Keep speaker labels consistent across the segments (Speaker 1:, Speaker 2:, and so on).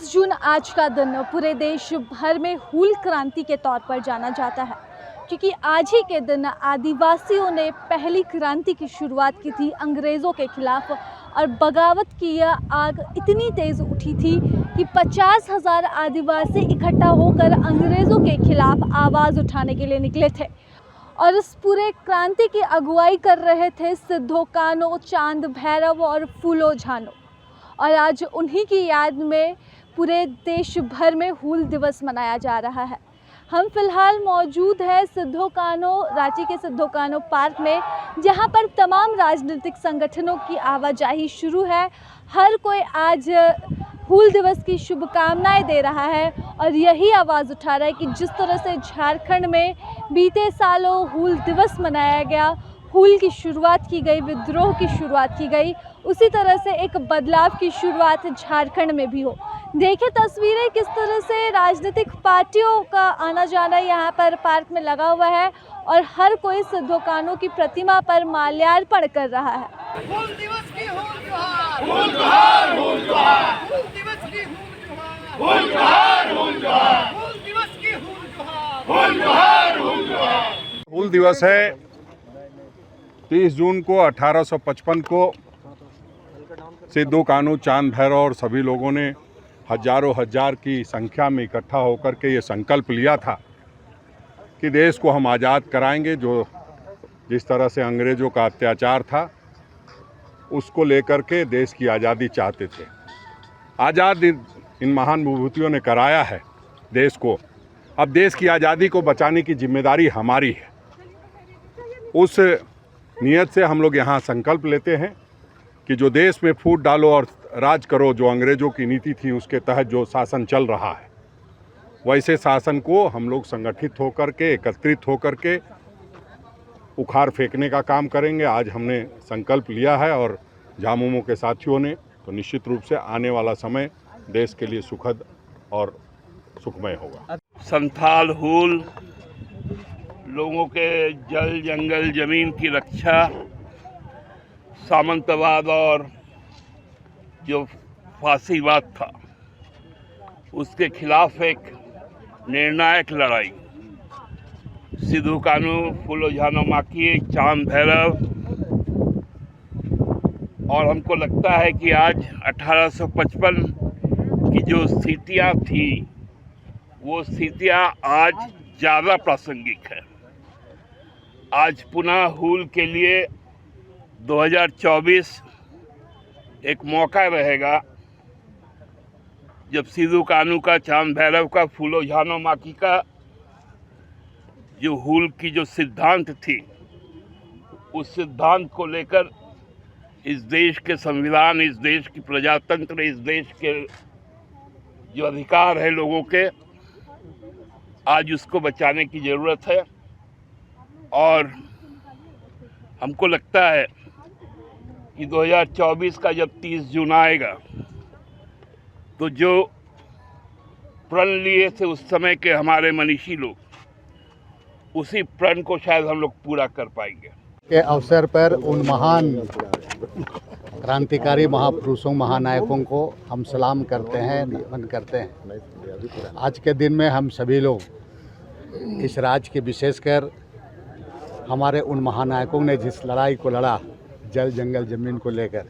Speaker 1: जून आज का दिन पूरे देश भर में हूल क्रांति के तौर पर जाना जाता है, क्योंकि आज ही के दिन आदिवासियों ने पहली क्रांति की शुरुआत की थी अंग्रेज़ों के खिलाफ, और बगावत की यह आग इतनी तेज़ उठी थी कि 50,000 आदिवासी इकट्ठा होकर अंग्रेज़ों के खिलाफ आवाज़ उठाने के लिए निकले थे। और इस पूरे क्रांति की अगुवाई कर रहे थे सिद्धो कान्हो, चांद भैरव और फूलो झानो। और आज उन्हीं की याद में पूरे देश भर में हूल दिवस मनाया जा रहा है। हम फिलहाल मौजूद हैं सिद्धो कान्हो, रांची के सिद्धो कान्हो पार्क में, जहां पर तमाम राजनीतिक संगठनों की आवाजाही शुरू है। हर कोई आज हूल दिवस की शुभकामनाएं दे रहा है और यही आवाज़ उठा रहा है कि जिस तरह से झारखंड में बीते सालों हूल दिवस मनाया गया, हूल की शुरुआत की गई, विद्रोह की शुरुआत की गई, उसी तरह से एक बदलाव की शुरुआत झारखंड में भी हो। देखिए तस्वीरें किस तरह से राजनीतिक पार्टियों का आना जाना यहाँ पर पार्क में लगा हुआ है और हर कोई सिद्धो कान्हो की प्रतिमा पर माल्यार्पण कर रहा है।
Speaker 2: हूल दिवस की हूल जोहार, हूल जोहार, हूल जोहार, हूल दिवस की हूल जोहार, हूल जोहार, हूल दिवस की हूल जोहार, हूल जोहार, हूल जोहार।
Speaker 3: हूल दिवस है 30 जून को 1855 को सिद्धो कान्हो, चांद भैरव और सभी लोगों ने हजारों हजार की संख्या में इकट्ठा होकर के ये संकल्प लिया था कि देश को हम आज़ाद कराएंगे। जो जिस तरह से अंग्रेज़ों का अत्याचार था उसको लेकर के देश की आज़ादी चाहते थे। आज़ाद इन महान विभूतियों ने कराया है देश को। अब देश की आज़ादी को बचाने की जिम्मेदारी हमारी है। उस नियत से हम लोग यहाँ संकल्प लेते हैं कि जो देश में फूट डालो और राज करो, जो अंग्रेज़ों की नीति थी उसके तहत जो शासन चल रहा है, वैसे शासन को हम लोग संगठित होकर के, एकत्रित होकर के उखाड़ फेंकने का काम करेंगे। आज हमने संकल्प लिया है और झामुमो के साथियों ने, तो निश्चित रूप से आने वाला समय देश के लिए सुखद और सुखमय होगा।
Speaker 4: संथाल हूल लोगों के जल जंगल जमीन की रक्षा, सामंतवाद और जो फांसीवाद था उसके खिलाफ एक निर्णायक लड़ाई। सिद्धो कान्हो, फूलो झानो माकी, चांद भैरव, और हमको लगता है कि आज 1855 की जो स्थितियाँ थी वो स्थितियाँ आज ज़्यादा प्रासंगिक है। आज पुनः हूल के लिए 2024 एक मौका रहेगा जब सिद्धो कान्हो का, चांद भैरव का, फूलो झानो माकी का जो हूल की जो सिद्धांत थी, उस सिद्धांत को लेकर इस देश के संविधान, इस देश की प्रजातंत्र, इस देश के जो अधिकार है लोगों के, आज उसको बचाने की ज़रूरत है। और हमको लगता है कि 2024 का जब 30 जून आएगा तो जो प्रण लिए थे उस समय के हमारे मनीषी लोग, उसी प्रण को शायद हम लोग पूरा कर पाएंगे।
Speaker 5: के अवसर पर उन महान क्रांतिकारी महापुरुषों, महानायकों को हम सलाम करते हैं, नमन करते हैं। आज के दिन में हम सभी लोग इस राज्य के, विशेषकर हमारे उन महानायकों ने जिस लड़ाई को लड़ा जल जंगल ज़मीन को लेकर,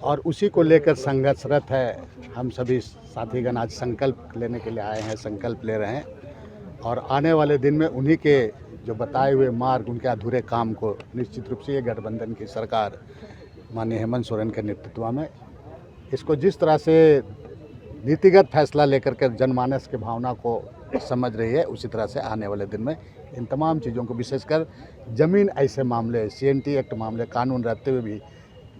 Speaker 5: और उसी को लेकर संघर्षरत है, हम सभी साथीगण आज संकल्प लेने के लिए आए हैं, संकल्प ले रहे हैं। और आने वाले दिन में उन्हीं के जो बताए हुए मार्ग, उनके अधूरे काम को निश्चित रूप से ये गठबंधन की सरकार माननीय हेमंत सोरेन के नेतृत्व में इसको जिस तरह से नीतिगत फैसला लेकर के जनमानस की भावना को समझ रही है, उसी तरह से आने वाले दिन में इन तमाम चीज़ों को, विशेषकर ज़मीन ऐसे मामले, CNT एक्ट मामले, कानून रहते हुए भी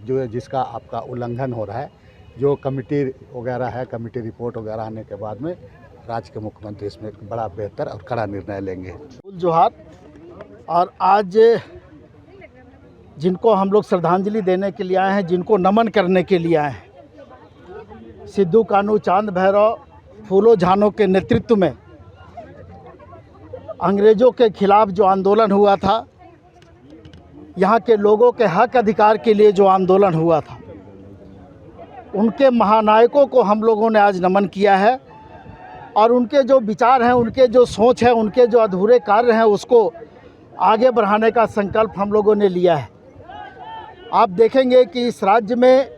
Speaker 5: जो जिसका आपका उल्लंघन हो रहा है, जो कमेटी वगैरह है, कमेटी रिपोर्ट वगैरह आने के बाद में राज्य के मुख्यमंत्री इसमें एक बड़ा बेहतर और कड़ा निर्णय लेंगे।
Speaker 6: जोहार। और आज जिनको हम लोग श्रद्धांजलि देने के लिए आए हैं, जिनको नमन करने के लिए आए हैं, सिद्धो कान्हो, चांद भैरव, फूलो झानो के नेतृत्व में अंग्रेज़ों के खिलाफ जो आंदोलन हुआ था यहाँ के लोगों के हक अधिकार के लिए जो आंदोलन हुआ था, उनके महानायकों को हम लोगों ने आज नमन किया है और उनके जो विचार हैं, उनके जो सोच है, उनके जो अधूरे कार्य हैं, उसको आगे बढ़ाने का संकल्प हम लोगों ने लिया है। आप देखेंगे कि इस राज्य में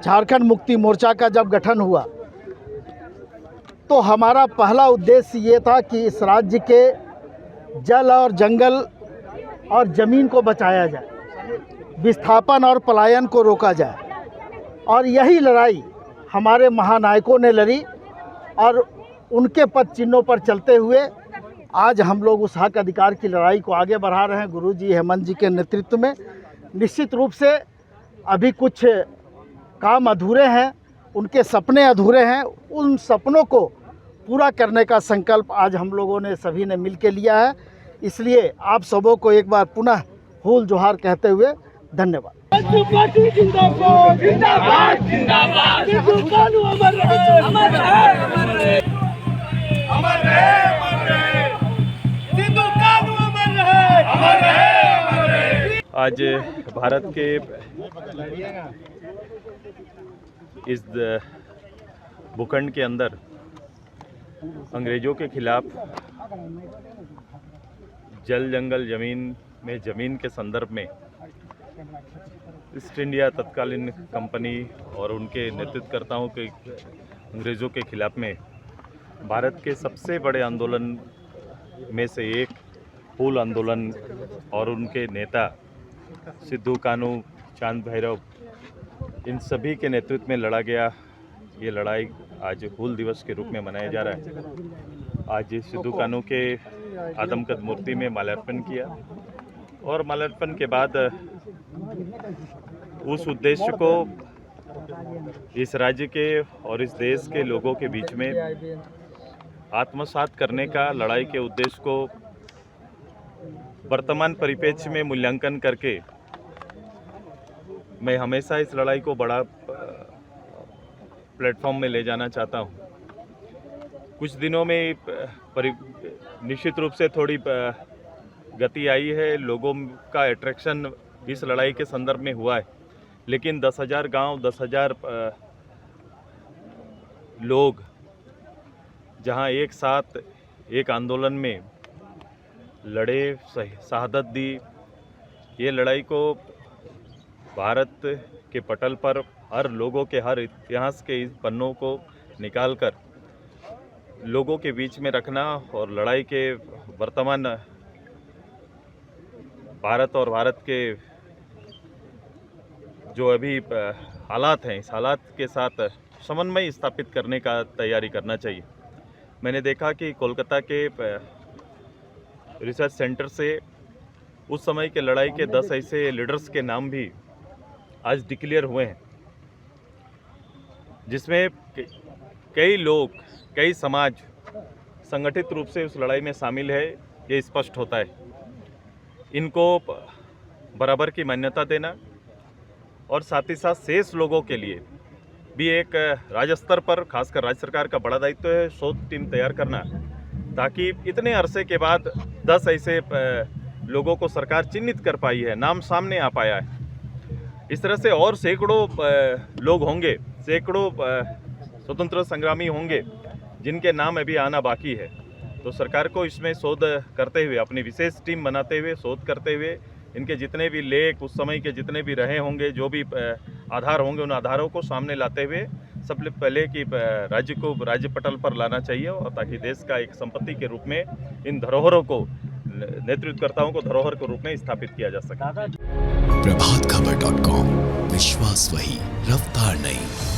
Speaker 6: झारखंड मुक्ति मोर्चा का जब गठन हुआ तो हमारा पहला उद्देश्य ये था कि इस राज्य के जल और जंगल और ज़मीन को बचाया जाए, विस्थापन और पलायन को रोका जाए। और यही लड़ाई हमारे महानायकों ने लड़ी और उनके पद चिन्हों पर चलते हुए आज हम लोग उस हक अधिकार की लड़ाई को आगे बढ़ा रहे हैं गुरुजी हेमंत जी के नेतृत्व में। निश्चित रूप से अभी कुछ काम अधूरे हैं, उनके सपने अधूरे हैं, उन सपनों को पूरा करने का संकल्प आज हम लोगों ने सभी ने मिल के लिया है। इसलिए आप सबों को एक बार पुनः फूल जोहार कहते हुए धन्यवाद।
Speaker 7: आज भारत के इस भूखंड के अंदर अंग्रेज़ों के खिलाफ जल जंगल ज़मीन के संदर्भ में ईस्ट इंडिया तत्कालीन कंपनी और उनके नेतृत्वकर्ताओं के अंग्रेज़ों के खिलाफ में भारत के सबसे बड़े आंदोलन में से एक हूल आंदोलन और उनके नेता सिद्धू कानू, चांद भैरव, इन सभी के नेतृत्व में लड़ा गया ये लड़ाई आज हूल दिवस के रूप में मनाया जा रहा है। आज सिद्धू कानू के आदमकद मूर्ति में माल्यार्पण किया और माल्यार्पण के बाद उस उद्देश्य को इस राज्य के और इस देश के लोगों के बीच में आत्मसात करने का, लड़ाई के उद्देश्य को वर्तमान परिप्रेक्ष्य में मूल्यांकन करके मैं हमेशा इस लड़ाई को बड़ा प्लेटफॉर्म में ले जाना चाहता हूँ। कुछ दिनों में निश्चित रूप से थोड़ी गति आई है, लोगों का अट्रैक्शन इस लड़ाई के संदर्भ में हुआ है, लेकिन 10,000 गांव, 10,000 लोग जहां एक साथ एक आंदोलन में लड़े, शहादत दी, ये लड़ाई को भारत के पटल पर हर लोगों के, हर इतिहास के इस पन्नों को निकालकर लोगों के बीच में रखना और लड़ाई के वर्तमान भारत और भारत के जो अभी हालात हैं, इस हालात के साथ समन्वय स्थापित करने का तैयारी करना चाहिए। मैंने देखा कि कोलकाता के रिसर्च सेंटर से उस समय के लड़ाई के 10 ऐसे लीडर्स के नाम भी आज डिक्लेयर हुए हैं, जिसमें कई लोग, कई समाज संगठित रूप से उस लड़ाई में शामिल है, ये स्पष्ट होता है। इनको बराबर की मान्यता देना और साथ ही साथ शेष लोगों के लिए भी एक राज्य स्तर पर, खासकर राज्य सरकार का बड़ा दायित्व है शोध टीम तैयार करना, ताकि इतने अरसे के बाद 10 ऐसे लोगों को सरकार चिन्हित कर पाई है, नाम सामने आ पाया है। इस तरह से और सैकड़ों लोग होंगे, सैकड़ों स्वतंत्र संग्रामी होंगे जिनके नाम अभी आना बाकी है। तो सरकार को इसमें शोध करते हुए, अपनी विशेष टीम बनाते हुए, शोध करते हुए, इनके जितने भी लेख उस समय के जितने भी रहे होंगे, जो भी आधार होंगे, उन आधारों को सामने लाते हुए सबसे पहले कि राज्य को राज्य पटल पर लाना चाहिए, और ताकि देश का एक संपत्ति के रूप में इन धरोहरों को, नेतृत्वकर्ताओं को धरोहर के रूप में स्थापित किया जा सके।
Speaker 8: प्रभातखबर.com, विश्वास वही, रफ्तार नहीं।